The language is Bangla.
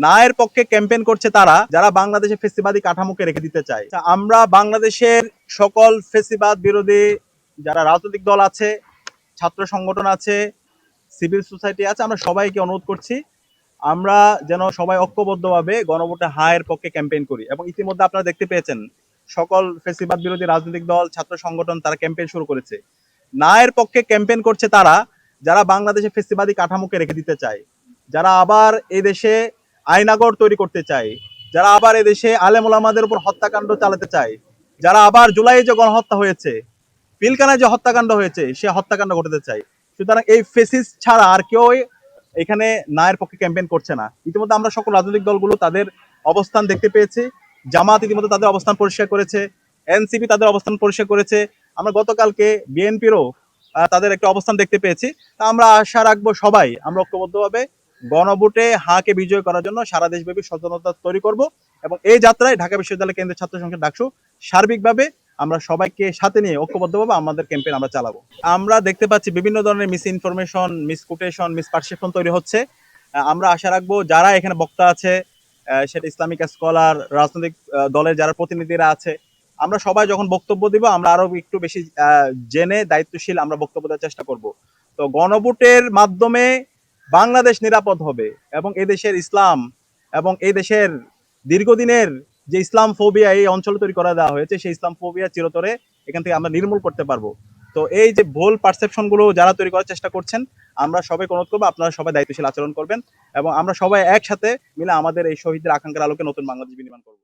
নায়ের পক্ষে ক্যাম্পেইন করছে তারা যারা বাংলাদেশে ফেসিবাদী কাঠামোকে রেখে দিতে চায়। আমরা বাংলাদেশের সকল ফেসিবাদ বিরোধী যারা রাজনৈতিক দল আছে, ছাত্র সংগঠন আছে, সিভিল সোসাইটি আছে, আমরা সবাইকে অনুরোধ করছি আমরা যেন সবাই ঐক্যবদ্ধভাবে গণভোটে হায়ের পক্ষে ক্যাম্পেইন করি। এবং ইতিমধ্যে আপনারা দেখতে পেয়েছেন সকল ফেসিবাদ বিরোধী রাজনৈতিক দল, ছাত্র সংগঠন তারা ক্যাম্পেইন শুরু করেছে। নায়ের পক্ষে ক্যাম্পেইন করছে তারা যারা বাংলাদেশে ফেসিবাদী কাঠামোকে রেখে দিতে চায়, যারা আবার এই দেশে আইনাগর তৈরি করতে চায়, যারা আবার এই দেশে আলেম ওলামাদের উপর হত্যাকাণ্ড চালাতে চায়, যারা আবার জুলাই যে গণহত্যা হয়েছে, পিলকানায় যে হত্যাকাণ্ড হয়েছে সে হত্যাকাণ্ড ঘটাতে চায়। সুতরাং এই ফেসিস্ট ছাড়া আর কেউ এখানে নায়ের পক্ষে ক্যাম্পেইন করছে না। ইতিমধ্যে আমরা সকল রাজনৈতিক দলগুলো তাদের অবস্থান দেখতে পেয়েছি। জামাত ইতিমধ্যে তাদের অবস্থান পরিষ্কার করেছে, এনসিপি তাদের অবস্থান পরিষ্কার করেছে, আমরা গতকালকে বিএনপিরও তাদের একটা অবস্থান দেখতে পেয়েছি। তা আমরা আশা রাখবো সবাই আমরা ঐক্যবদ্ধভাবে গণভোটে হাকে বিজয় করার জন্য সারা দেশব্যাপী সচেতনতা তৈরি করব। এবং এই যাত্রায় ঢাকা বিশ্ববিদ্যালয় কেন্দ্রীয় ছাত্র সংসদ ডাকসু সার্বিকভাবে আমরা সবাইকে সাথে নিয়ে ঐক্যবদ্ধভাবে আমাদের ক্যাম্পেইন আমরা চালাবো। আমরা দেখতে পাচ্ছি বিভিন্ন ধরনের মিস ইনফরমেশন, মিসকোটেশন, মিসপারসেপশন তৈরি হচ্ছে। আমরা আশা রাখবো যারা এখানে বক্তা আছে, সেটা ইসলামিক স্কলার, রাজনৈতিক দলের যারা প্রতিনিধিরা আছে, আমরা সবাই যখন বক্তব্য দিব আমরা আরো একটু বেশি জেনে দায়িত্বশীল আমরা বক্তব্য দেওয়ার চেষ্টা করব। তো গণভোটের মাধ্যমে বাংলাদেশ নিরাপদ হবে এবং এই দেশের ইসলাম এবং এই দেশের দীর্ঘদিনের যে ইসলাম ফোবিয়া এই অঞ্চলে তৈরি করে দেওয়া হয়েছে সেই ইসলাম ফোবিয়া চিরতরে এখান থেকে আমরা নির্মূল করতে পারবো। তো এই যে ভুল পারসেপশন গুলো যারা তৈরি করার চেষ্টা করছেন আমরা সবাই অনুরোধ করবো আপনারা সবাই দায়িত্বশীল আচরণ করবেন এবং আমরা সবাই একসাথে মিলে আমাদের এই শহীদদের আকাঙ্ক্ষার আলোকে নতুন বাংলাদেশ বিনির্মাণ করবো।